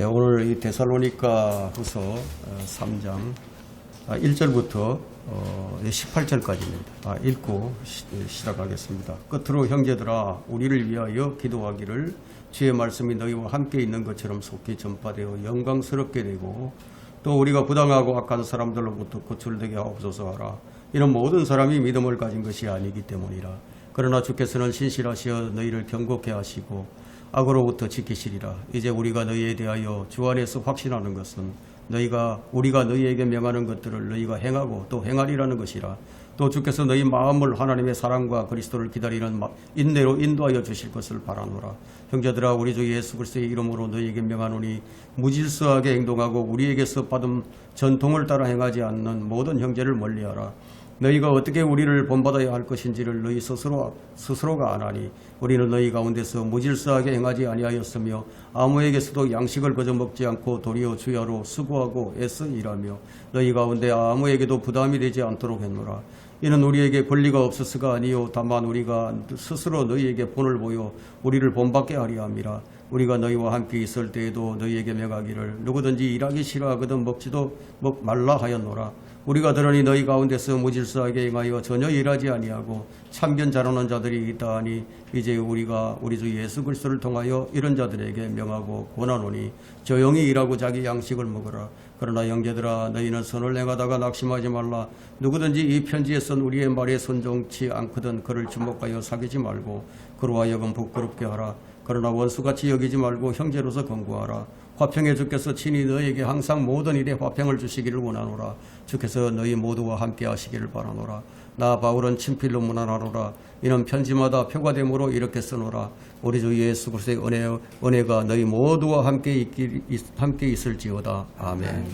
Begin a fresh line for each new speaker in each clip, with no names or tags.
오늘 이 데살로니가 후서 3장 1절부터 18절까지입니다. 읽고 시작하겠습니다. 끝으로 형제들아 우리를 위하여 기도하기를 주의 말씀이 너희와 함께 있는 것처럼 속히 전파되어 영광스럽게 되고 또 우리가 부당하고 악한 사람들로부터 구출되게 하옵소서 하라. 이는 모든 사람이 믿음을 가진 것이 아니기 때문이라. 그러나 주께서는 신실하시어 너희를 경고케 하시고 악으로부터 지키시리라. 이제 우리가 너희에 대하여 주 안에서 확신하는 것은 우리가 너희에게 명하는 것들을 너희가 행하고 또 행하리라는 것이라. 또 주께서 너희 마음을 하나님의 사랑과 그리스도를 기다리는 인내로 인도하여 주실 것을 바라노라. 형제들아 우리 주 예수 그리스도의 이름으로 너희에게 명하노니 무질서하게 행동하고 우리에게서 받은 전통을 따라 행하지 않는 모든 형제를 멀리하라. 너희가 어떻게 우리를 본받아야 할 것인지를 너희 스스로가 아나니 우리는 너희 가운데서 무질서하게 행하지 아니하였으며 아무에게서도 양식을 거저 먹지 않고 도리어 주야로 수고하고 애써 일하며 너희 가운데 아무에게도 부담이 되지 않도록 했노라. 이는 우리에게 권리가 없어서가 아니요 다만 우리가 스스로 너희에게 본을 보여 우리를 본받게 하려 함이라. 우리가 너희와 함께 있을 때에도 너희에게 명하기를 누구든지 일하기 싫어하거든 먹지도 말라 하였노라. 우리가 들으니 너희 가운데서 무질서하게 행하여 전혀 일하지 아니하고 참견 잘하는 자들이 있다 하니 이제 우리가 우리 주 예수 그리스도를 통하여 이런 자들에게 명하고 권하노니 조용히 일하고 자기 양식을 먹으라. 그러나 형제들아 너희는 선을 행하다가 낙심하지 말라. 누구든지 이 편지에 쓴 우리의 말에 순종치 않거든 그를 주목하여 사귀지 말고 그로 하여금 부끄럽게 하라. 그러나 원수같이 여기지 말고 형제로서 권고하라. 화평의 주께서 친히 너희에게 항상 모든 일에 화평을 주시기를 원하노라. 주께서 너희 모두와 함께 하시기를 바라노라. 나 바울은 친필로 문안하노라. 이는 편지마다 표가됨으로 이렇게 쓰노라. 우리 주 예수 그리스도의 은혜가 너희 모두와 함께 있을지어다. 아멘.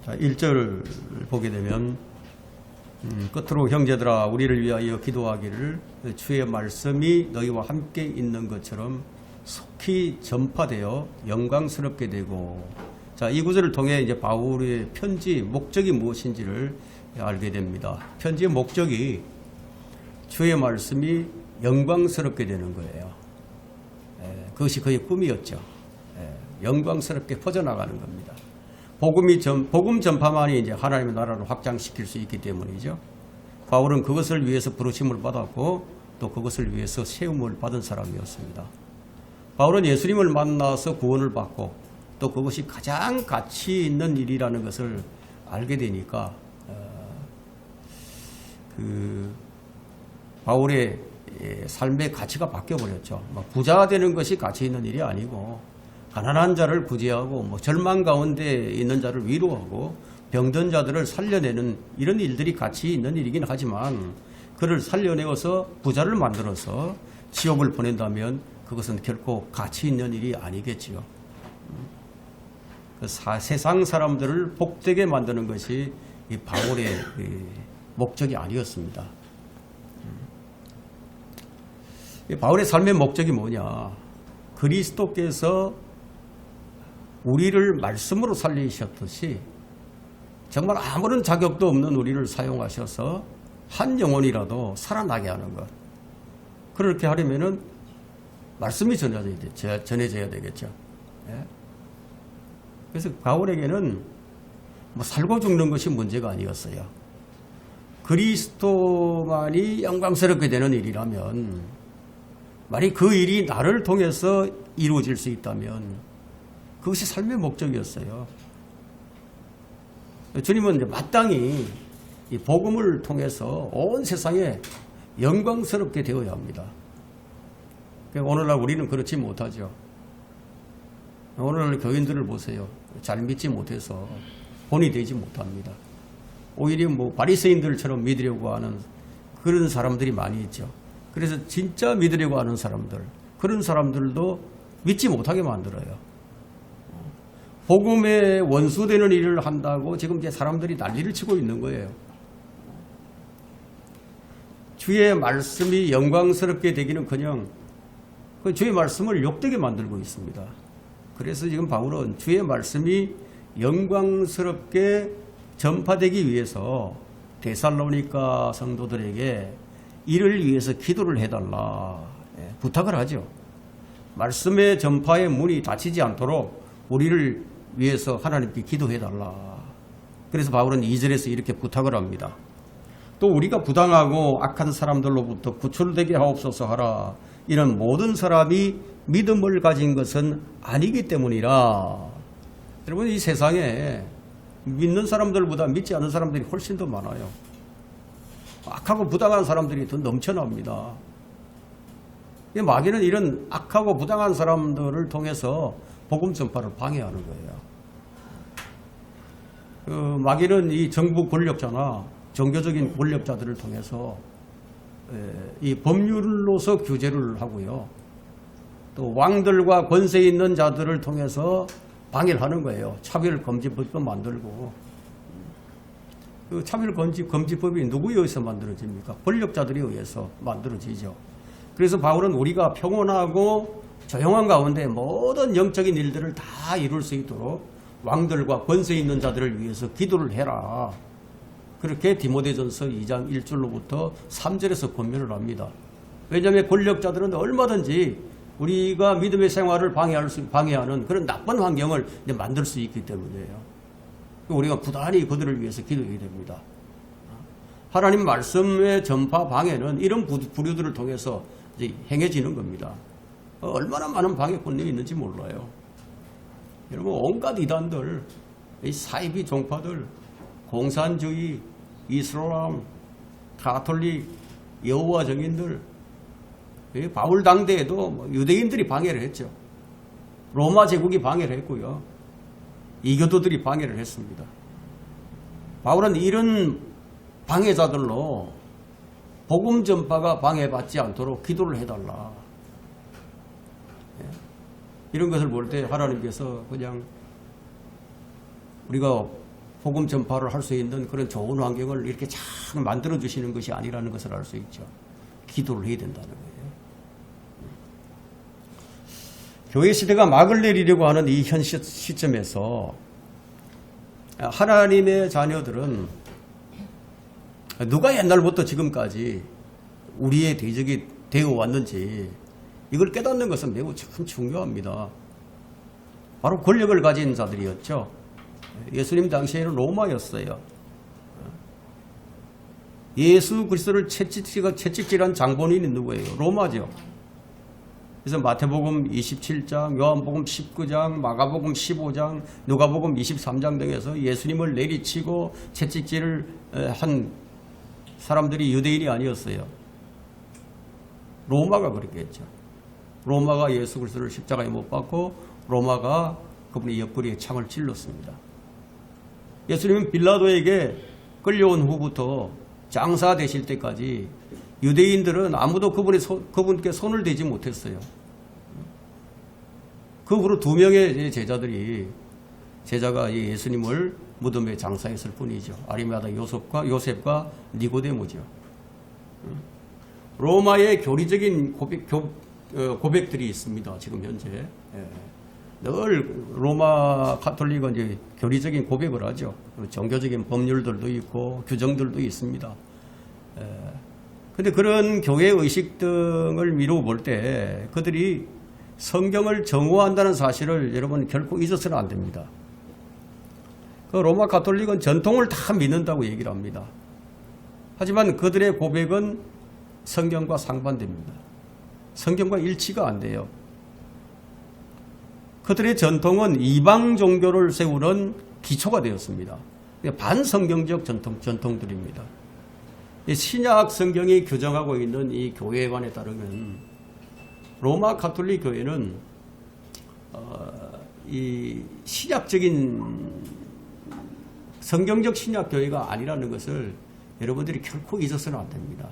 자, 1절 보게 되면 끝으로 형제들아 우리를 위하여 기도하기를 주의 말씀이 너희와 함께 있는 것처럼 속히 전파되어 영광스럽게 되고. 자, 이 구절을 통해 이제 바울의 편지 목적이 무엇인지를 알게 됩니다. 편지의 목적이 주의 말씀이 영광스럽게 되는 거예요. 그것이 그의 꿈이었죠. 영광스럽게 퍼져나가는 겁니다. 복음 전파만이 이제 하나님의 나라를 확장시킬 수 있기 때문이죠. 바울은 그것을 위해서 부르심을 받았고 또 그것을 위해서 세움을 받은 사람이었습니다. 바울은 예수님을 만나서 구원을 받고 또 그것이 가장 가치 있는 일이라는 것을 알게 되니까 바울의 삶의 가치가 바뀌어버렸죠. 부자 되는 것이 가치 있는 일이 아니고 가난한 자를 구제하고 절망 가운데 있는 자를 위로하고 병든 자들을 살려내는 이런 일들이 가치 있는 일이긴 하지만 그를 살려내어서 부자를 만들어서 지옥을 보낸다면 그것은 결코 가치 있는 일이 아니겠지요. 세상 사람들을 복되게 만드는 것이 이 바울의 목적이 아니었습니다. 바울의 삶의 목적이 뭐냐? 그리스도께서 우리를 말씀으로 살리셨듯이 정말 아무런 자격도 없는 우리를 사용하셔서 한 영혼이라도 살아나게 하는 것. 그렇게 하려면은 말씀이 전해져야 되겠죠. 그래서 바울에게는 살고 죽는 것이 문제가 아니었어요. 그리스도만이 영광스럽게 되는 일이라면 만약 그 일이 나를 통해서 이루어질 수 있다면 그것이 삶의 목적이었어요. 주님은 이제 마땅히 이 복음을 통해서 온 세상에 영광스럽게 되어야 합니다. 오늘날 우리는 그렇지 못하죠. 오늘날 교인들을 보세요. 잘 믿지 못해서 본이 되지 못합니다. 오히려 바리새인들처럼 믿으려고 하는 그런 사람들이 많이 있죠. 그래서 진짜 믿으려고 하는 사람들, 그런 사람들도 믿지 못하게 만들어요. 복음의 원수되는 일을 한다고 지금 이제 사람들이 난리를 치고 있는 거예요. 주의 말씀이 영광스럽게 되기는커녕 주의 말씀을 욕되게 만들고 있습니다. 그래서 지금 바울은 주의 말씀이 영광스럽게 전파되기 위해서 데살로니가 성도들에게 이를 위해서 기도를 해달라. 부탁을 하죠. 말씀의 전파의 문이 닫히지 않도록 우리를 위해서 하나님께 기도해달라. 그래서 바울은 2절에서 이렇게 부탁을 합니다. 또 우리가 부당하고 악한 사람들로부터 구출되게 하옵소서 하라. 이런 모든 사람이 믿음을 가진 것은 아니기 때문이라. 여러분, 이 세상에 믿는 사람들보다 믿지 않는 사람들이 훨씬 더 많아요. 악하고 부당한 사람들이 더 넘쳐납니다. 마귀는 이런 악하고 부당한 사람들을 통해서 복음 전파를 방해하는 거예요. 마귀는 이 정부 권력자나 종교적인 권력자들을 통해서 이 법률로서 규제를 하고요. 또 왕들과 권세 있는 자들을 통해서 방해를 하는 거예요. 차별금지법도 만들고. 그 차별금지법이 누구에 의해서 만들어집니까? 권력자들에 의해서 만들어지죠. 그래서 바울은 우리가 평온하고 조용한 가운데 모든 영적인 일들을 다 이룰 수 있도록 왕들과 권세 있는 자들을 위해서 기도를 해라. 그렇게 디모데전서 2장 1절로부터 3절에서 권면을 합니다. 왜냐하면 권력자들은 얼마든지 우리가 믿음의 생활을 방해하는 그런 나쁜 환경을 만들 수 있기 때문이에요. 우리가 부단히 그들을 위해서 기도해야 됩니다. 하나님 말씀의 전파 방해는 이런 부류들을 통해서 이제 행해지는 겁니다. 얼마나 많은 방해꾼이 있는지 몰라요. 여러분, 온갖 이단들, 이 사이비 종파들, 공산주의, 이슬람, 가톨릭, 여호와 증인들, 바울 당대에도 유대인들이 방해를 했죠. 로마 제국이 방해를 했고요. 이교도들이 방해를 했습니다. 바울은 이런 방해자들로 복음 전파가 방해받지 않도록 기도를 해달라. 이런 것을 볼 때 하나님께서 그냥 우리가 복음 전파를 할 수 있는 그런 좋은 환경을 이렇게 잘 만들어 주시는 것이 아니라는 것을 알 수 있죠. 기도를 해야 된다는 거예요. 교회 시대가 막을 내리려고 하는 이 현 시점에서 하나님의 자녀들은 누가 옛날부터 지금까지 우리의 대적이 되어 왔는지 이걸 깨닫는 것은 매우 참 중요합니다. 바로 권력을 가진 자들이었죠. 예수님 당시에는 로마였어요. 예수 그리스도를 채찍질한 장본인이 누구예요? 로마죠. 그래서 마태복음 27장, 요한복음 19장, 마가복음 15장, 누가복음 23장 등에서 예수님을 내리치고 채찍질을 한 사람들이 유대인이 아니었어요. 로마가 그렇게 했죠. 로마가 예수 그리스도를 십자가에 못 박고 로마가 그분의 옆구리에 창을 찔렀습니다. 예수님은 빌라도에게 끌려온 후부터 장사 되실 때까지 유대인들은 아무도 그분께 손을 대지 못했어요. 그 후로 2명의 제자가 예수님을 무덤에 장사했을 뿐이죠. 아리마다 요셉과 니고데모죠. 로마의 교리적인 고백들이 있습니다. 지금 현재. 늘 로마 카톨릭은 이제 교리적인 고백을 하죠. 종교적인 법률들도 있고 규정들도 있습니다. 근데 그런 교회 의식 등을 미루어 볼 때 그들이 성경을 정오한다는 사실을 여러분 결코 잊어서는 안 됩니다. 그 로마 가톨릭은 전통을 다 믿는다고 얘기를 합니다. 하지만 그들의 고백은 성경과 상반됩니다. 성경과 일치가 안 돼요. 그들의 전통은 이방 종교를 세우는 기초가 되었습니다. 반성경적 전통들입니다. 신약 성경이 규정하고 있는 이 교회관에 따르면 로마 가톨릭 교회는 이 신약적인 성경적 신약 교회가 아니라는 것을 여러분들이 결코 잊어서는 안 됩니다.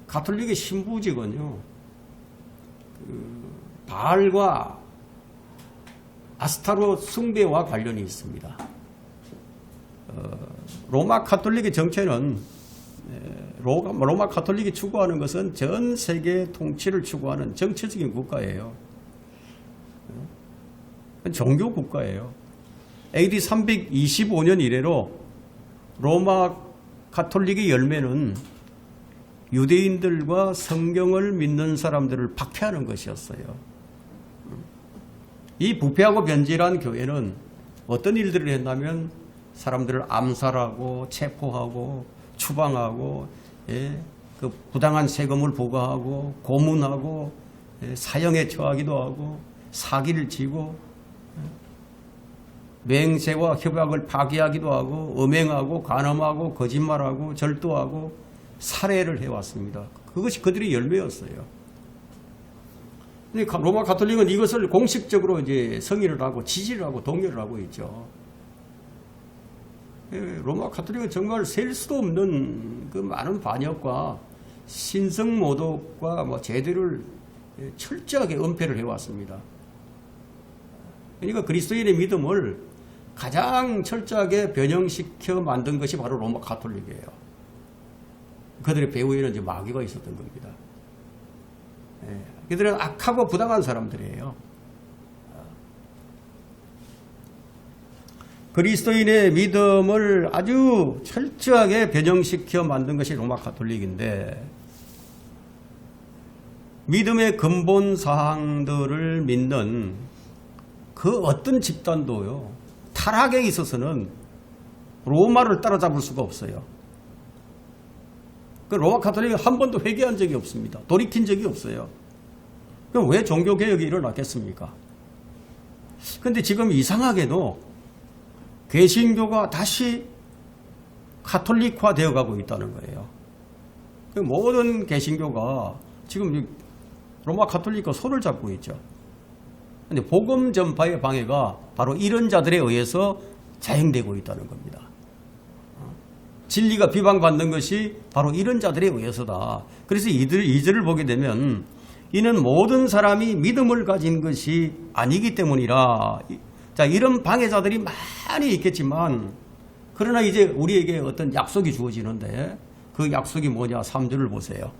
가톨릭의 신부직은요, 바알과 아스타로 숭배와 관련이 있습니다. 로마 가톨릭의 정체는 로마 가톨릭이 추구하는 것은 전 세계 통치를 추구하는 정치적인 국가예요. 종교 국가예요. AD 325년 이래로 로마 가톨릭의 열매는 유대인들과 성경을 믿는 사람들을 박해하는 것이었어요. 이 부패하고 변질한 교회는 어떤 일들을 했냐면 사람들을 암살하고 체포하고 추방하고 그 부당한 세금을 부과하고 고문하고 사형에 처하기도 하고 사기를 치고 맹세와 협약을 파기하기도 하고 음행하고 간음하고 거짓말하고 절도하고 살해를 해왔습니다. 그것이 그들의 열매였어요. 근데 로마 가톨릭은 이것을 공식적으로 이제 승인을 하고 지지를 하고 동의를 하고 있죠. 로마 가톨릭은 정말 셀 수도 없는 그 많은 반역과 신성모독과 뭐 제도를 철저하게 은폐를 해왔습니다. 그러니까 그리스도인의 믿음을 가장 철저하게 변형시켜 만든 것이 바로 로마 가톨릭이에요. 그들의 배후에는 이제 마귀가 있었던 겁니다. 그들은 악하고 부당한 사람들이에요. 그리스도인의 믿음을 아주 철저하게 변형시켜 만든 것이 로마 가톨릭인데, 믿음의 근본 사항들을 믿는 그 어떤 집단도요, 타락에 있어서는 로마를 따라잡을 수가 없어요. 그 로마 가톨릭은 한 번도 회개한 적이 없습니다. 돌이킨 적이 없어요. 그럼 왜 종교개혁이 일어났겠습니까? 그런데 지금 이상하게도 개신교가 다시 가톨릭화 되어 가고 있다는 거예요. 모든 개신교가 지금 로마 가톨릭과 손을 잡고 있죠. 그런데 복음 전파의 방해가 바로 이런 자들에 의해서 자행되고 있다는 겁니다. 진리가 비방받는 것이 바로 이런 자들에 의해서다. 그래서 이들을 보게 되면 이는 모든 사람이 믿음을 가진 것이 아니기 때문이라. 자, 이런 방해자들이 많이 있겠지만, 그러나 이제 우리에게 어떤 약속이 주어지는데 그 약속이 뭐냐? 3절을 보세요.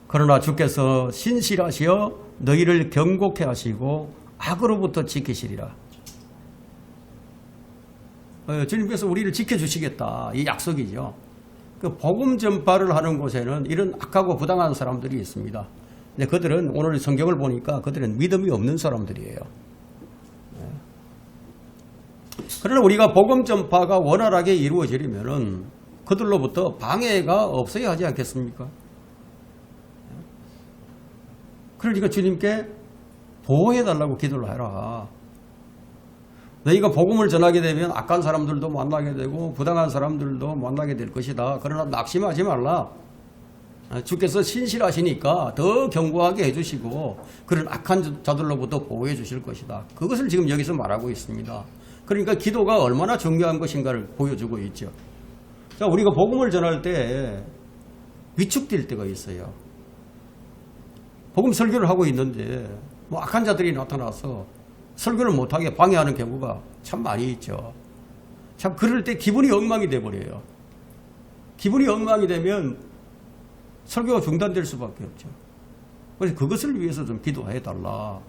그러나 주께서 신실하시어 너희를 경고케 하시고 악으로부터 지키시리라. 주님께서 우리를 지켜주시겠다. 이 약속이죠. 그 복음 전파를 하는 곳에는 이런 악하고 부당한 사람들이 있습니다. 근데 그들은 오늘 성경을 보니까 그들은 믿음이 없는 사람들이에요. 그러나 우리가 복음 전파가 원활하게 이루어지려면은 그들로부터 방해가 없어야 하지 않겠습니까? 그러니까 주님께 보호해달라고 기도를 해라. 너희가 복음을 전하게 되면 악한 사람들도 만나게 되고 부당한 사람들도 만나게 될 것이다. 그러나 낙심하지 말라. 주께서 신실하시니까 더 견고하게 해주시고 그런 악한 자들로부터 보호해 주실 것이다. 그것을 지금 여기서 말하고 있습니다. 그러니까 기도가 얼마나 중요한 것인가를 보여주고 있죠. 자, 우리가 복음을 전할 때 위축될 때가 있어요. 복음 설교를 하고 있는데 뭐 악한 자들이 나타나서 설교를 못하게 방해하는 경우가 참 많이 있죠. 참 그럴 때 기분이 엉망이 돼버려요. 기분이 엉망이 되면 설교가 중단될 수밖에 없죠. 그래서 그것을 위해서 좀 기도해달라.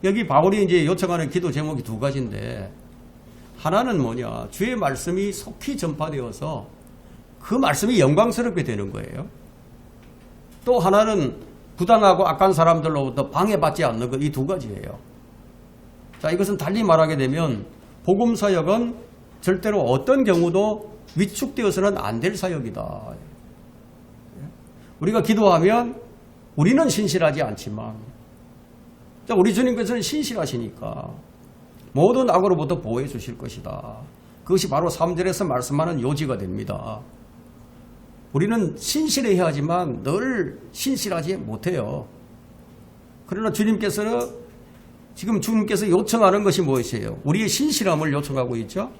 여기 바울이 이제 요청하는 기도 제목이 두 가지인데, 하나는 뭐냐? 주의 말씀이 속히 전파되어서 그 말씀이 영광스럽게 되는 거예요. 또 하나는 부당하고 악한 사람들로부터 방해받지 않는 것, 이 두 가지예요. 자, 이것은 달리 말하게 되면 복음 사역은 절대로 어떤 경우도 위축되어서는 안 될 사역이다. 우리가 기도하면 우리는 신실하지 않지만, 자, 우리 주님께서는 신실하시니까 모든 악으로부터 보호해 주실 것이다. 그것이 바로 3절에서 말씀하는 요지가 됩니다. 우리는 신실해야 하지만 늘 신실하지 못해요. 그러나 주님께서는 지금 주님께서 요청하는 것이 무엇이에요? 우리의 신실함을 요청하고 있죠.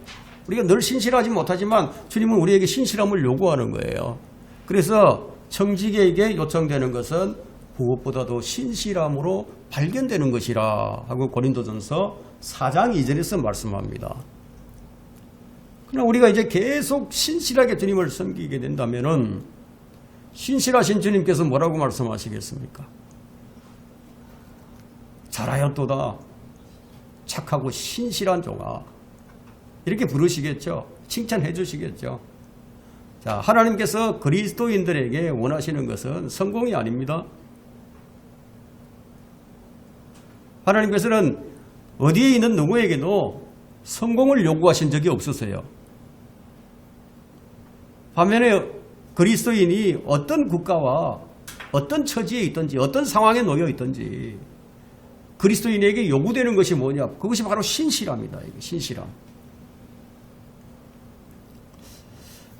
우리가 늘 신실하지 못하지만 주님은 우리에게 신실함을 요구하는 거예요. 그래서 청지기에게 요청되는 것은 무엇보다도 신실함으로 발견되는 것이라 하고 고린도전서 4장 2절에서 말씀합니다. 그러나 우리가 이제 계속 신실하게 주님을 섬기게 된다면은 신실하신 주님께서 뭐라고 말씀하시겠습니까? 잘하였도다 착하고 신실한 종아, 이렇게 부르시겠죠. 칭찬해 주시겠죠. 자, 하나님께서 그리스도인들에게 원하시는 것은 성공이 아닙니다. 하나님께서는 어디에 있는 누구에게도 성공을 요구하신 적이 없으세요. 반면에 그리스도인이 어떤 국가와 어떤 처지에 있든지 어떤 상황에 놓여 있든지 그리스도인에게 요구되는 것이 뭐냐? 그것이 바로 신실함이다. 이게 신실함.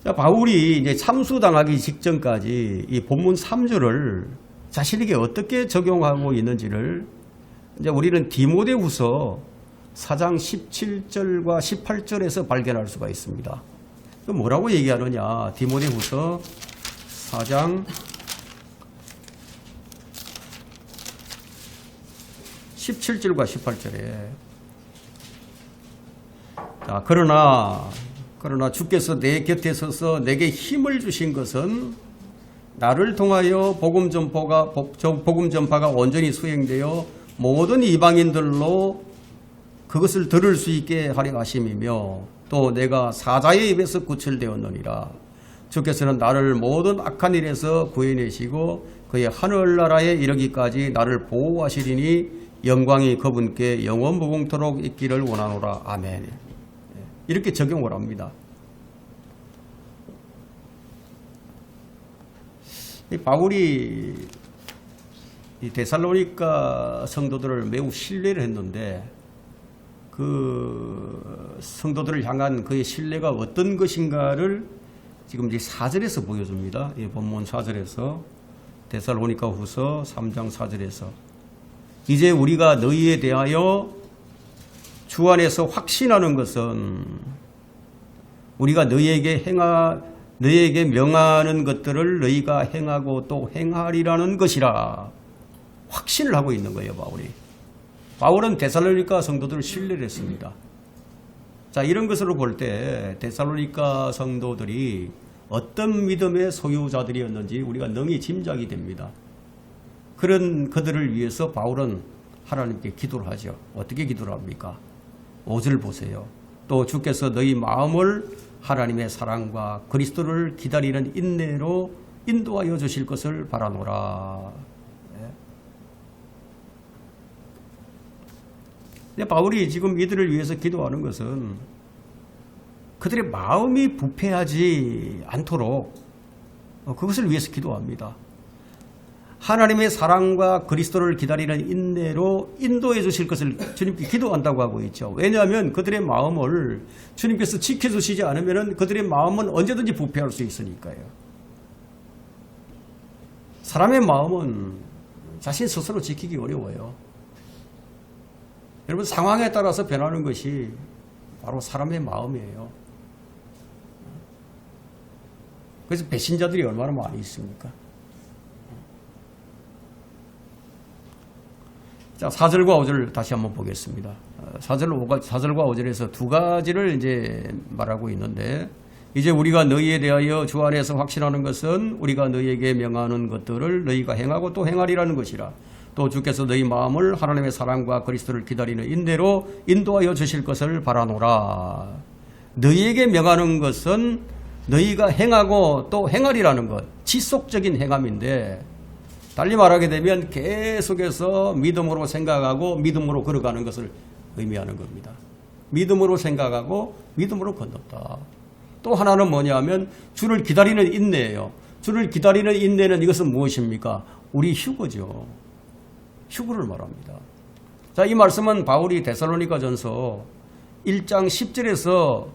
자, 바울이 이제 참수당하기 직전까지 이 본문 3절을 자신에게 어떻게 적용하고 있는지를 이제 우리는 디모데후서 4장 17절과 18절에서 발견할 수가 있습니다. 뭐라고 얘기하느냐? 디모데후서 4장 17절과 18절에 자, 그러나 주께서 내 곁에 서서 내게 힘을 주신 것은 나를 통하여 복음 전파가 온전히 수행되어 모든 이방인들로 그것을 들을 수 있게 하려 하심이며 또 내가 사자의 입에서 구출되었느니라. 주께서는 나를 모든 악한 일에서 구해내시고 그의 하늘나라에 이르기까지 나를 보호하시리니 영광이 그분께 영원무궁토록 있기를 원하노라. 아멘. 이렇게 적용을 합니다. 바울이 이 데살로니가 성도들을 매우 신뢰를 했는데 그 성도들을 향한 그의 신뢰가 어떤 것인가를 지금 이제 4절에서 보여줍니다. 이 본문 4절에서 데살로니가 후서 3장 4절에서 이제 우리가 너희에 대하여 주 안에서 확신하는 것은 우리가 너희에게 명하는 것들을 너희가 행하고 또 행하리라는 것이라 확신을 하고 있는 거예요. 바울은 데살로니가 성도들을 신뢰를 했습니다. 자, 이런 것으로 볼 때 데살로니가 성도들이 어떤 믿음의 소유자들이었는지 우리가 능히 짐작이 됩니다. 그런 그들을 위해서 바울은 하나님께 기도를 하죠. 어떻게 기도를 합니까? 5절 보세요. 또 주께서 너희 마음을 하나님의 사랑과 그리스도를 기다리는 인내로 인도하여 주실 것을 바라노라. 네. 바울이 지금 이들을 위해서 기도하는 것은 그들의 마음이 부패하지 않도록 그것을 위해서 기도합니다. 하나님의 사랑과 그리스도를 기다리는 인내로 인도해 주실 것을 주님께 기도한다고 하고 있죠. 왜냐하면 그들의 마음을 주님께서 지켜주시지 않으면 그들의 마음은 언제든지 부패할 수 있으니까요. 사람의 마음은 자신 스스로 지키기 어려워요. 여러분, 상황에 따라서 변하는 것이 바로 사람의 마음이에요. 그래서 배신자들이 얼마나 많이 있습니까? 자, 4절과 5절 다시 한번 보겠습니다. 4절과 5절에서 두 가지를 이제 말하고 있는데, 이제 우리가 너희에 대하여 주 안에서 확신하는 것은 우리가 너희에게 명하는 것들을 너희가 행하고 또 행하리라는 것이라. 또 주께서 너희 마음을 하나님의 사랑과 그리스도를 기다리는 인내로 인도하여 주실 것을 바라노라. 너희에게 명하는 것은 너희가 행하고 또 행하리라는 것, 지속적인 행함인데, 달리 말하게 되면 계속해서 믿음으로 생각하고 믿음으로 걸어가는 것을 의미하는 겁니다. 믿음으로 생각하고 믿음으로 건넜다. 또 하나는 뭐냐면 주를 기다리는 인내예요. 주를 기다리는 인내는 이것은 무엇입니까? 우리 휴거죠. 휴거를 말합니다. 자, 이 말씀은 바울이 데살로니가전서 1장 10절에서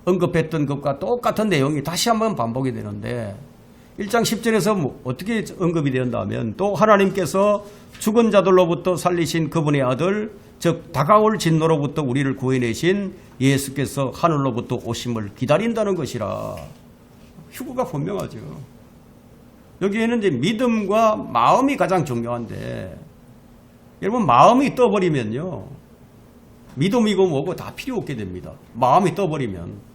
언급했던 것과 똑같은 내용이 다시 한번 반복이 되는데, 1장 10절에서 어떻게 언급이 되었다면, 또 하나님께서 죽은 자들로부터 살리신 그분의 아들, 즉 다가올 진노로부터 우리를 구해내신 예수께서 하늘로부터 오심을 기다린다는 것이라. 휴거가 분명하죠. 여기에는 이제 믿음과 마음이 가장 중요한데, 여러분, 마음이 떠버리면요, 믿음이고 뭐고 다 필요 없게 됩니다. 마음이 떠버리면.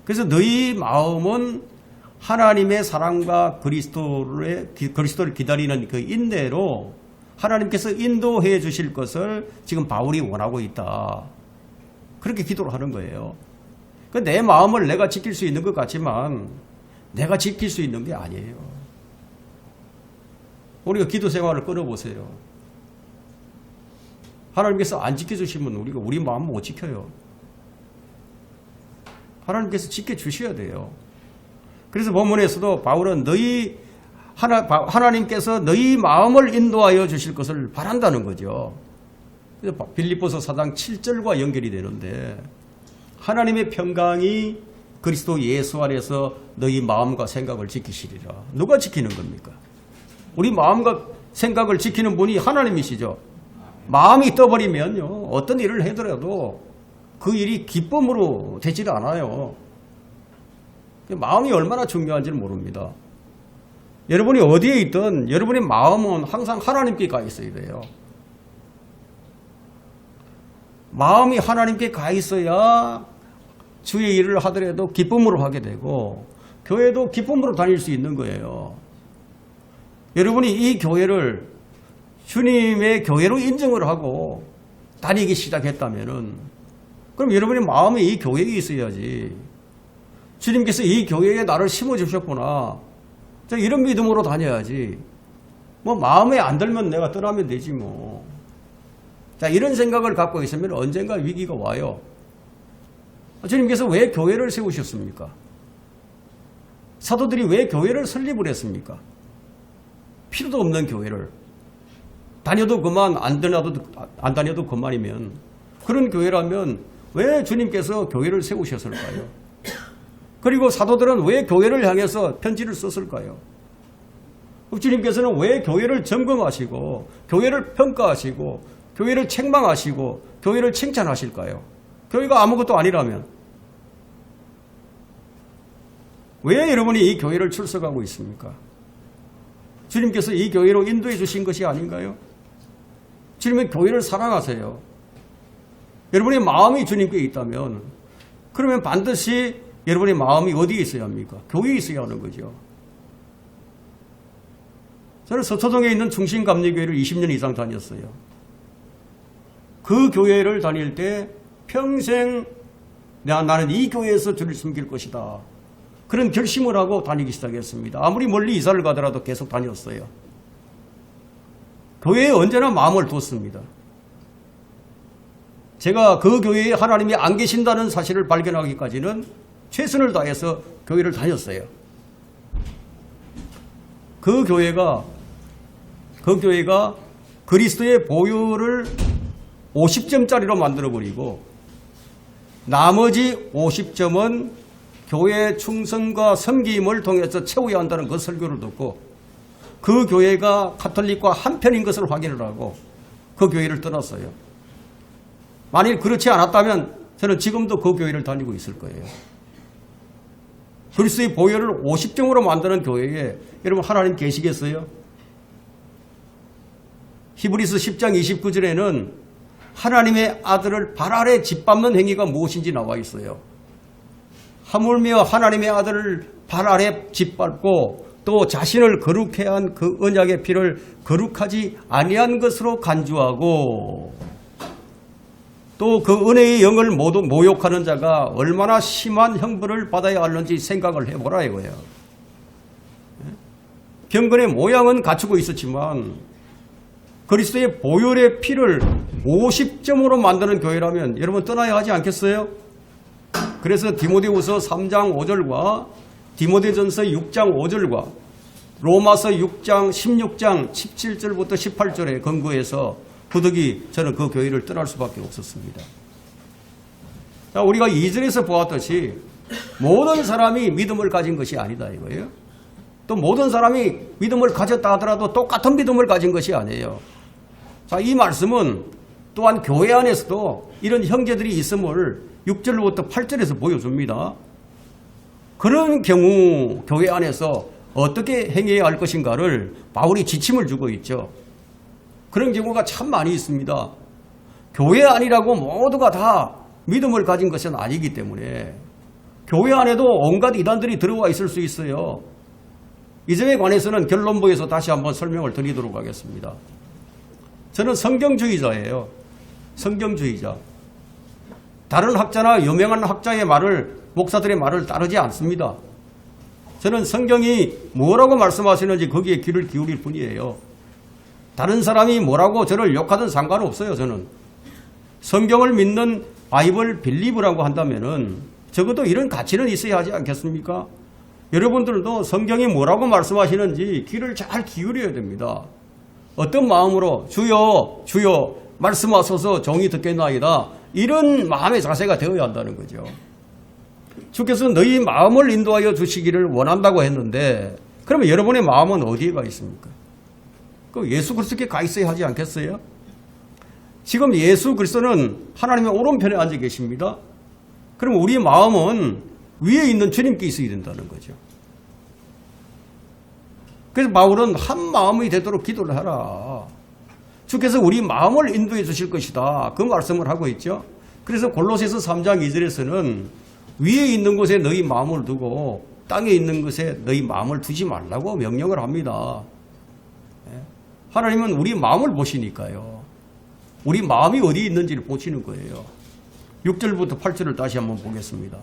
그래서 너희 마음은 하나님의 사랑과 그리스도를 기다리는 그 인내로 하나님께서 인도해 주실 것을 지금 바울이 원하고 있다. 그렇게 기도를 하는 거예요. 내 마음을 내가 지킬 수 있는 것 같지만 내가 지킬 수 있는 게 아니에요. 우리가 기도 생활을 끊어보세요. 하나님께서 안 지켜주시면 우리가 우리 마음 못 지켜요. 하나님께서 지켜주셔야 돼요. 그래서 본문에서도 바울은 하나님께서 너희 마음을 인도하여 주실 것을 바란다는 거죠. 그래서 빌립보서 4장 7절과 연결이 되는데 하나님의 평강이 그리스도 예수 안에서 너희 마음과 생각을 지키시리라. 누가 지키는 겁니까? 우리 마음과 생각을 지키는 분이 하나님이시죠. 마음이 떠버리면요, 어떤 일을 하더라도 그 일이 기쁨으로 되질 않아요. 마음이 얼마나 중요한지를 모릅니다. 여러분이 어디에 있든 여러분의 마음은 항상 하나님께 가 있어야 돼요. 마음이 하나님께 가 있어야 주의 일을 하더라도 기쁨으로 하게 되고 교회도 기쁨으로 다닐 수 있는 거예요. 여러분이 이 교회를 주님의 교회로 인정을 하고 다니기 시작했다면은 그럼 여러분의 마음이 이 교회에 있어야지. 주님께서 이 교회에 나를 심어주셨구나. 저 이런 믿음으로 다녀야지. 뭐 마음에 안 들면 내가 떠나면 되지 뭐. 자, 이런 생각을 갖고 있으면 언젠가 위기가 와요. 주님께서 왜 교회를 세우셨습니까? 사도들이 왜 교회를 설립을 했습니까? 필요도 없는 교회를. 다녀도 그만, 안 다녀도 그만이면. 그런 교회라면 왜 주님께서 교회를 세우셨을까요? 그리고 사도들은 왜 교회를 향해서 편지를 썼을까요? 주님께서는 왜 교회를 점검하시고 교회를 평가하시고 교회를 책망하시고 교회를 칭찬하실까요? 교회가 아무것도 아니라면 왜 여러분이 이 교회를 출석하고 있습니까? 주님께서 이 교회로 인도해 주신 것이 아닌가요? 주님은 교회를 사랑하세요. 여러분의 마음이 주님께 있다면 그러면 반드시 여러분의 마음이 어디에 있어야 합니까? 교회에 있어야 하는 거죠. 저는 서초동에 있는 충신감리교회를 20년 이상 다녔어요. 그 교회를 다닐 때 평생 나는 이 교회에서 주를 섬길 것이다. 그런 결심을 하고 다니기 시작했습니다. 아무리 멀리 이사를 가더라도 계속 다녔어요. 교회에 언제나 마음을 뒀습니다. 제가 그 교회에 하나님이 안 계신다는 사실을 발견하기까지는 최선을 다해서 교회를 다녔어요. 그 교회가 그리스도의 보혈을 50점짜리로 만들어버리고 나머지 50점은 교회 충성과 섬김을 통해서 채워야 한다는 그 설교를 듣고 그 교회가 가톨릭과 한편인 것을 확인을 하고 그 교회를 떠났어요. 만일 그렇지 않았다면 저는 지금도 그 교회를 다니고 있을 거예요. 그리스도의 보혈을 50점으로 만드는 교회에 여러분 하나님 계시겠어요? 히브리서 10장 29절에는 하나님의 아들을 발 아래 짓밟는 행위가 무엇인지 나와 있어요. 하물며 하나님의 아들을 발 아래 짓밟고 또 자신을 거룩해 한 그 언약의 피를 거룩하지 아니한 것으로 간주하고 또 그 은혜의 영을 모두 모욕하는 자가 얼마나 심한 형벌을 받아야 하는지 생각을 해보라 이거예요. 경건의 모양은 갖추고 있었지만 그리스도의 보혈의 피를 50점으로 만드는 교회라면 여러분 떠나야 하지 않겠어요? 그래서 디모데후서 3장 5절과 디모데전서 6장 5절과 로마서 6장 16장 17절부터 18절에 근거해서 부득이 저는 그 교회를 떠날 수밖에 없었습니다. 자, 우리가 2절에서 보았듯이 모든 사람이 믿음을 가진 것이 아니다 이거예요. 또 모든 사람이 믿음을 가졌다 하더라도 똑같은 믿음을 가진 것이 아니에요. 자, 이 말씀은 또한 교회 안에서도 이런 형제들이 있음을 6절부터 8절에서 보여줍니다. 그런 경우 교회 안에서 어떻게 행해야 할 것인가를 바울이 지침을 주고 있죠. 그런 경우가 참 많이 있습니다. 교회 안이라고 모두가 다 믿음을 가진 것은 아니기 때문에 교회 안에도 온갖 이단들이 들어와 있을 수 있어요. 이 점에 관해서는 결론부에서 다시 한번 설명을 드리도록 하겠습니다. 저는 성경주의자예요. 성경주의자. 다른 학자나 유명한 학자의 말을 목사들의 말을 따르지 않습니다. 저는 성경이 뭐라고 말씀하시는지 거기에 귀를 기울일 뿐이에요. 다른 사람이 뭐라고 저를 욕하든 상관없어요. 저는 성경을 믿는 바이블 빌리브라고 한다면은 적어도 이런 가치는 있어야 하지 않겠습니까? 여러분들도 성경이 뭐라고 말씀하시는지 귀를 잘 기울여야 됩니다. 어떤 마음으로 주여 주여 말씀하소서 종이 듣겠나이다, 이런 마음의 자세가 되어야 한다는 거죠. 주께서 너희 마음을 인도하여 주시기를 원한다고 했는데, 그러면 여러분의 마음은 어디에 가 있습니까? 그 예수 그리스도께 가 있어야 하지 않겠어요? 지금 예수 그리스도는 하나님의 오른편에 앉아 계십니다. 그럼 우리의 마음은 위에 있는 주님께 있어야 된다는 거죠. 그래서 바울은 한 마음이 되도록 기도를 하라. 주께서 우리 마음을 인도해 주실 것이다, 그 말씀을 하고 있죠. 그래서 골로새서 3장 2절에서는 위에 있는 곳에 너희 마음을 두고 땅에 있는 곳에 너희 마음을 두지 말라고 명령을 합니다. 하나님은 우리 마음을 보시니까요. 우리 마음이 어디 있는지를 보시는 거예요. 6절부터 8절을 다시 한번 보겠습니다.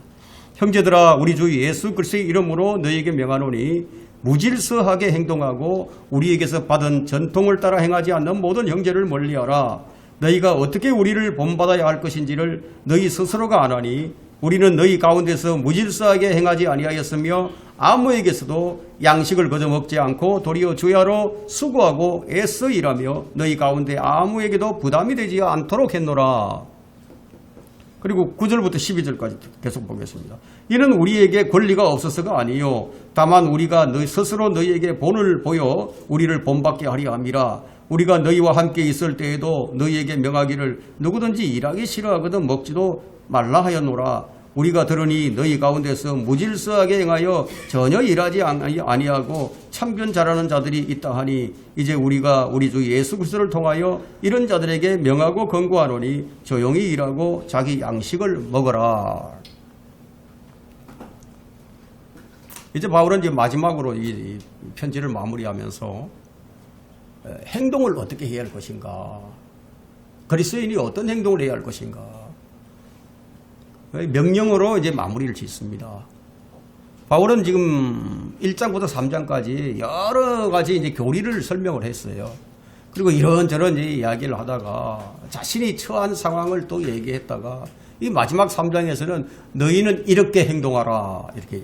형제들아, 우리 주 예수 그리스도의 이름으로 너희에게 명하노니 무질서하게 행동하고 우리에게서 받은 전통을 따라 행하지 않는 모든 형제를 멀리하라. 너희가 어떻게 우리를 본받아야 할 것인지를 너희 스스로가 아나니 우리는 너희 가운데서 무질서하게 행하지 아니하였으며 아무에게서도 양식을 거저 먹지 않고 도리어 주야로 수고하고 애써 일하며 너희 가운데 아무에게도 부담이 되지 않도록 했노라. 그리고 9절부터 12절까지 계속 보겠습니다. 이는 우리에게 권리가 없어서가 아니요 다만 우리가 너희 스스로 너희에게 본을 보여 우리를 본받게 하려 함이라. 우리가 너희와 함께 있을 때에도 너희에게 명하기를 누구든지 일하기 싫어하거든 먹지도 말라 하였노라. 우리가 들으니 너희 가운데서 무질서하게 행하여 전혀 일하지 아니하고 참견 잘하는 자들이 있다 하니 이제 우리가 우리 주 예수 그리스도를 통하여 이런 자들에게 명하고 권고하노니 조용히 일하고 자기 양식을 먹어라. 이제 바울은 이제 마지막으로 이 편지를 마무리하면서 행동을 어떻게 해야 할 것인가, 그리스도인이 어떤 행동을 해야 할 것인가, 명령으로 이제 마무리를 짓습니다. 바울은 지금 1장부터 3장까지 여러 가지 이제 교리를 설명을 했어요. 그리고 이런저런 이제 이야기를 하다가 자신이 처한 상황을 또 얘기했다가 이 마지막 3장에서는 너희는 이렇게 행동하라, 이렇게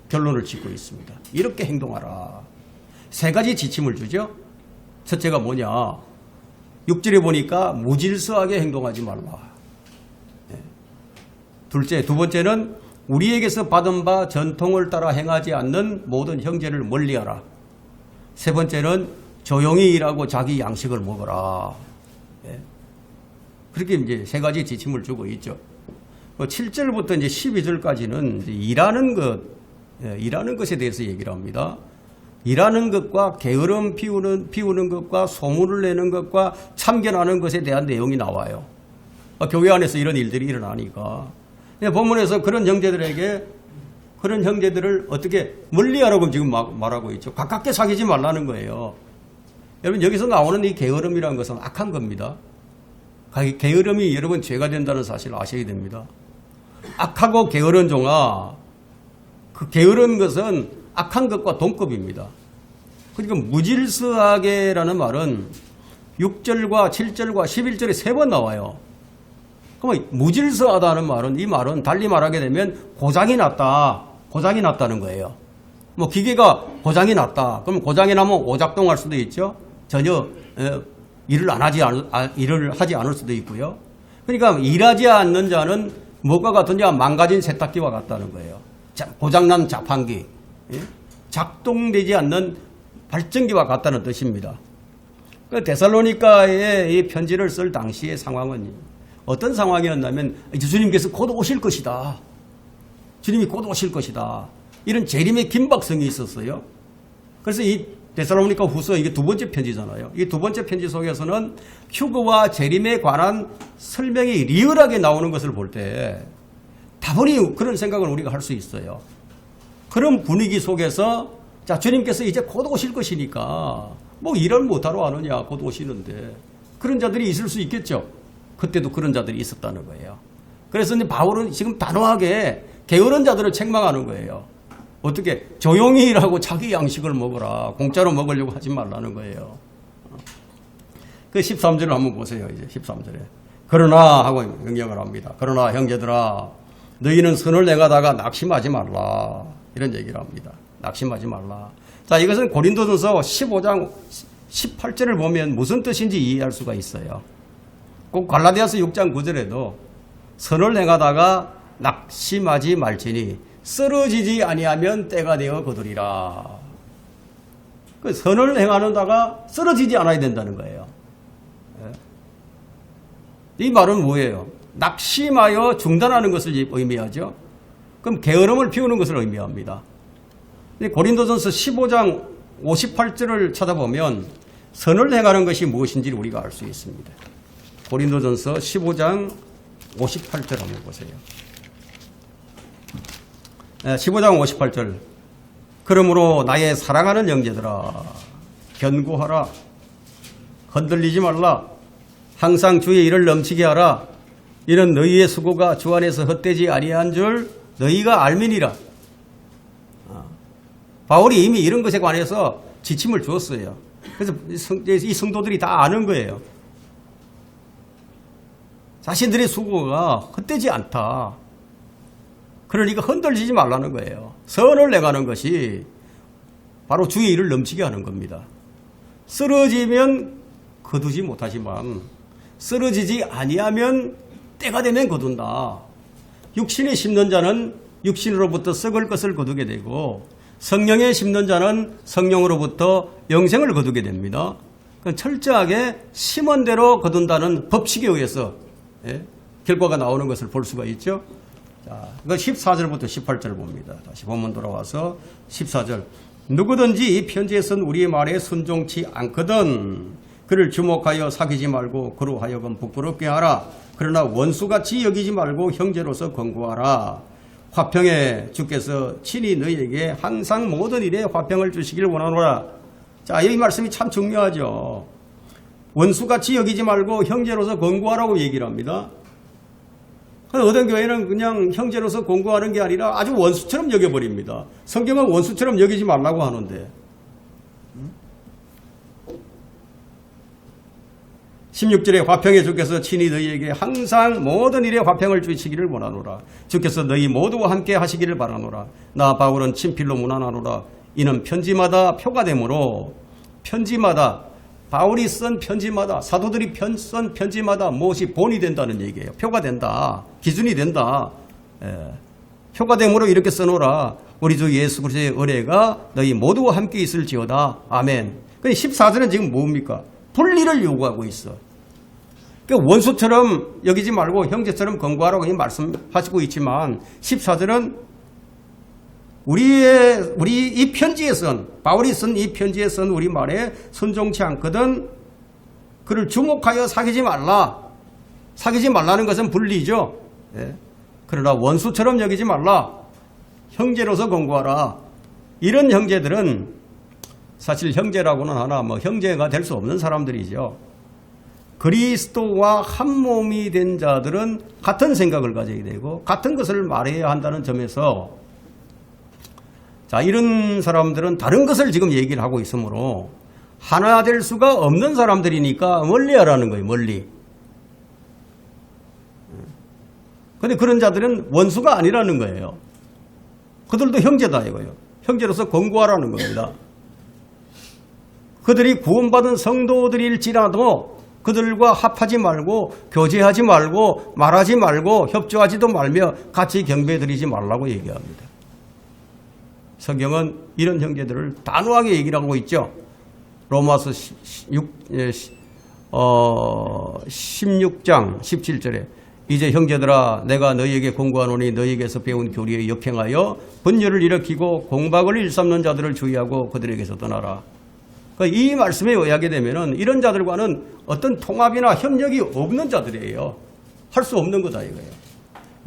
결론을 짓고 있습니다. 이렇게 행동하라. 세 가지 지침을 주죠. 첫째가 뭐냐? 6절에 보니까 무질서하게 행동하지 말라. 둘째, 두 번째는 우리에게서 받은 바 전통을 따라 행하지 않는 모든 형제를 멀리하라. 세 번째는 조용히 일하고 자기 양식을 먹어라. 그렇게 이제 세 가지 지침을 주고 있죠. 7절부터 이제 12절까지는 이제 일하는 것에 대해서 얘기를 합니다. 일하는 것과 게으름 피우는 것과 소문을 내는 것과 참견하는 것에 대한 내용이 나와요. 교회 안에서 이런 일들이 일어나니까. 본문에서 그런 형제들을 어떻게 멀리하라고 지금 말하고 있죠. 가깝게 사귀지 말라는 거예요. 여러분, 여기서 나오는 이 게으름이라는 것은 악한 겁니다. 게으름이 여러분 죄가 된다는 사실을 아셔야 됩니다. 악하고 게으른 종아, 그 게으른 것은 악한 것과 동급입니다. 그러니까 무질서하게라는 말은 6절과 7절과 11절에 3번 나와요. 그럼 무질서하다는 말은, 이 말은 달리 말하게 되면 고장이 났다는 거예요. 뭐 기계가 고장이 났다. 그럼 고장이 나면 오작동할 수도 있죠. 전혀 일을 하지 않을 수도 있고요. 그러니까 일하지 않는 자는 뭐가 같으냐? 망가진 세탁기와 같다는 거예요. 고장난 자판기, 작동되지 않는 발전기와 같다는 뜻입니다. 데살로니가에 이 편지를 쓸 당시의 상황은 어떤 상황이었냐면 주님께서 곧 오실 것이다. 주님이 곧 오실 것이다. 이런 재림의 긴박성이 있었어요. 그래서 이 데살로니가 후서, 이게 두 번째 편지잖아요. 이 두 번째 편지 속에서는 휴거와 재림에 관한 설명이 리얼하게 나오는 것을 볼 때 다분히 그런 생각을 우리가 할 수 있어요. 그런 분위기 속에서 자, 주님께서 이제 곧 오실 것이니까 뭐 일을 못하러 하느냐, 곧 오시는데, 그런 자들이 있을 수 있겠죠. 그때도 그런 자들이 있었다는 거예요. 그래서 이제 바울은 지금 단호하게 게으른 자들을 책망하는 거예요. 어떻게? 조용히 일하고 자기 양식을 먹어라. 공짜로 먹으려고 하지 말라는 거예요. 그 13절을 한번 보세요. 이제 13절에. 그러나 하고 명령을 합니다. 그러나 형제들아 너희는 선을 행하다가 낙심하지 말라. 이런 얘기를 합니다. 낙심하지 말라. 자, 이것은 고린도전서 15장 18절을 보면 무슨 뜻인지 이해할 수가 있어요. 꼭 갈라디아서 6장 9절에도 선을 행하다가 낙심하지 말지니 쓰러지지 아니하면 때가 되어 거두리라. 그 선을 행하다가 쓰러지지 않아야 된다는 거예요. 이 말은 뭐예요? 낙심하여 중단하는 것을 의미하죠. 그럼 게으름을 피우는 것을 의미합니다. 고린도전서 15장 58절을 찾아보면 선을 행하는 것이 무엇인지를 우리가 알 수 있습니다. 고린도전서 15장 58절 한번 보세요. 15장 58절. 그러므로 나의 사랑하는 형제들아 견고하라. 흔들리지 말라. 항상 주의 일을 넘치게 하라. 이는 너희의 수고가 주 안에서 헛되지 아니한 줄 너희가 알미니라. 바울이 이미 이런 것에 관해서 지침을 주었어요. 그래서 이 성도들이 다 아는 거예요. 자신들의 수고가 헛되지 않다. 그러니까 흔들리지 말라는 거예요. 선을 행하는 것이 바로 주의 일을 넘치게 하는 겁니다. 쓰러지면 거두지 못하지만 쓰러지지 아니하면 때가 되면 거둔다. 육신에 심는 자는 육신으로부터 썩을 것을 거두게 되고 성령에 심는 자는 성령으로부터 영생을 거두게 됩니다. 철저하게 심은 대로 거둔다는 법칙에 의해서 결과가 나오는 것을 볼 수가 있죠. 자, 이거 14절부터 18절 봅니다. 다시 본문 돌아와서 14절. 누구든지 이 편지에선 우리의 말에 순종치 않거든 그를 주목하여 사귀지 말고 그로 하여금 부끄럽게 하라. 그러나 원수같이 여기지 말고 형제로서 권고하라. 화평에 주께서 친히 너희에게 항상 모든 일에 화평을 주시길 원하노라. 자, 이 말씀이 참 중요하죠. 원수같이 여기지 말고 형제로서 권고하라고 얘기를 합니다. 어떤 교회는 그냥 형제로서 권고하는 게 아니라 아주 원수처럼 여겨버립니다. 성경은 원수처럼 여기지 말라고 하는데 16절에 화평의 주께서 친히 너희에게 항상 모든 일에 화평을 주시기를 원하노라. 주께서 너희 모두와 함께 하시기를 바라노라. 나 바울은 친필로 문안하노라. 이는 편지마다 표가 되므로 편지마다 바울이 쓴 편지마다 사도들이 쓴 편지마다 무엇이 본이 된다는 얘기예요. 표가 된다. 기준이 된다. 표가 되므로 이렇게 써놓으라. 우리 주 예수 그리스도의 은혜가 너희 모두와 함께 있을지어다. 아멘. 근데 14절은 지금 뭡니까? 분리를 요구하고 있어. 그러니까 원수처럼 여기지 말고 형제처럼 권고하라고 말씀하시고 있지만 14절은 우리 이 편지에 쓴 바울이 쓴 이 편지에 쓴 우리 말에 순종치 않거든 그를 주목하여 사귀지 말라. 사귀지 말라는 것은 분리죠. 그러나 원수처럼 여기지 말라. 형제로서 권고하라. 이런 형제들은 사실 형제라고는 하나 형제가 될 수 없는 사람들이죠. 그리스도와 한 몸이 된 자들은 같은 생각을 가져야 되고 같은 것을 말해야 한다는 점에서 자, 이런 사람들은 다른 것을 지금 얘기를 하고 있으므로 하나 될 수가 없는 사람들이니까 멀리하라는 거예요. 멀리. 그런데 그런 자들은 원수가 아니라는 거예요. 그들도 형제다 이거예요. 형제로서 권고하라는 겁니다. 그들이 구원받은 성도들일지라도 그들과 합하지 말고 교제하지 말고 말하지 말고 협조하지도 말며 같이 경배드리지 말라고 얘기합니다. 성경은 이런 형제들을 단호하게 얘기를 하고 있죠. 로마서 16장 17절에 이제 형제들아 내가 너희에게 권고하노니 너희에게서 배운 교리에 역행하여 분열을 일으키고 공박을 일삼는 자들을 주의하고 그들에게서 떠나라. 이 말씀에 의하게 되면 이런 자들과는 어떤 통합이나 협력이 없는 자들이에요. 할 수 없는 거다 이거예요.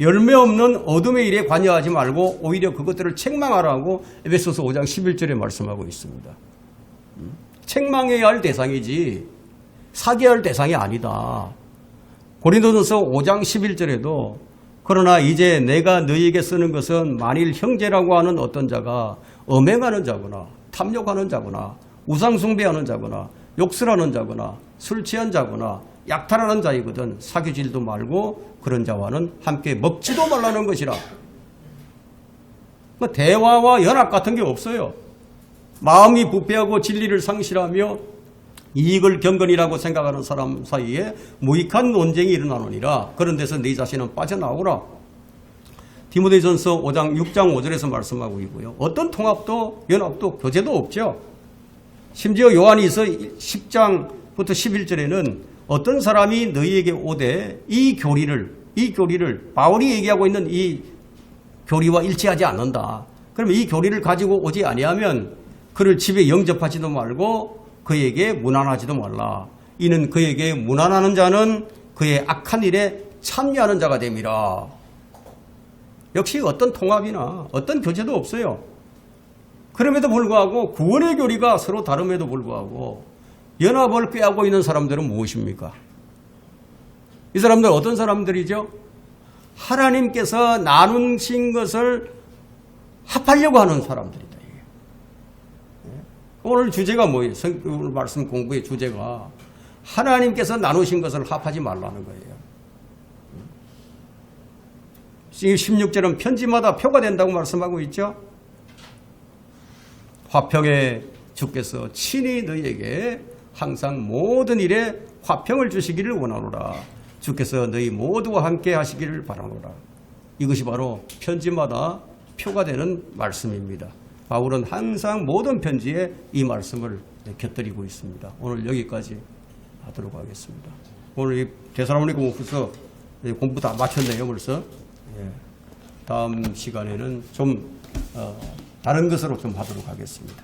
열매 없는 어둠의 일에 관여하지 말고 오히려 그것들을 책망하라고 에베소서 5장 11절에 말씀하고 있습니다. 책망해야 할 대상이지 사귀어야 할 대상이 아니다. 고린도전서 5장 11절에도 그러나 이제 내가 너희에게 쓰는 것은 만일 형제라고 하는 어떤 자가 음행하는 자거나 탐욕하는 자거나 우상숭배하는 자거나 욕설하는 자거나 술 취한 자거나 약탈하는 자이거든 사귀질도 말고 그런 자와는 함께 먹지도 말라는 것이라. 대화와 연합 같은 게 없어요. 마음이 부패하고 진리를 상실하며 이익을 경건이라고 생각하는 사람 사이에 무익한 논쟁이 일어나느니라. 그런 데서 네 자신은 빠져나오라. 디모데전서 5장 6장 5절에서 말씀하고 있고요. 어떤 통합도 연합도 교제도 없죠. 심지어 요한이서 10장부터 11절에는 어떤 사람이 너희에게 오되 이 교리를 바울이 얘기하고 있는 이 교리와 일치하지 않는다. 그러면 이 교리를 가지고 오지 아니하면 그를 집에 영접하지도 말고 그에게 문안하지도 말라. 이는 그에게 문안하는 자는 그의 악한 일에 참여하는 자가 됨이라. 역시 어떤 통합이나 어떤 교제도 없어요. 그럼에도 불구하고 구원의 교리가 서로 다름에도 불구하고 연합을 꾀하고 있는 사람들은 무엇입니까? 이 사람들 어떤 사람들이죠? 하나님께서 나누신 것을 합하려고 하는 사람들이다. 오늘 주제가 뭐예요? 오늘 말씀 공부의 주제가 하나님께서 나누신 것을 합하지 말라는 거예요. 16절은 편지마다 표가 된다고 말씀하고 있죠. 화평에 주께서 친히 너희에게 항상 모든 일에 화평을 주시기를 원하노라. 주께서 너희 모두와 함께 하시기를 바라노라. 이것이 바로 편지마다 표가 되는 말씀입니다. 바울은 항상 모든 편지에 이 말씀을 곁들이고 있습니다. 오늘 여기까지 하도록 하겠습니다. 오늘 이 데살로니가 후서 공부 다 마쳤네요, 벌써. 예. 다음 시간에는 좀 다른 것으로 좀 하도록 하겠습니다.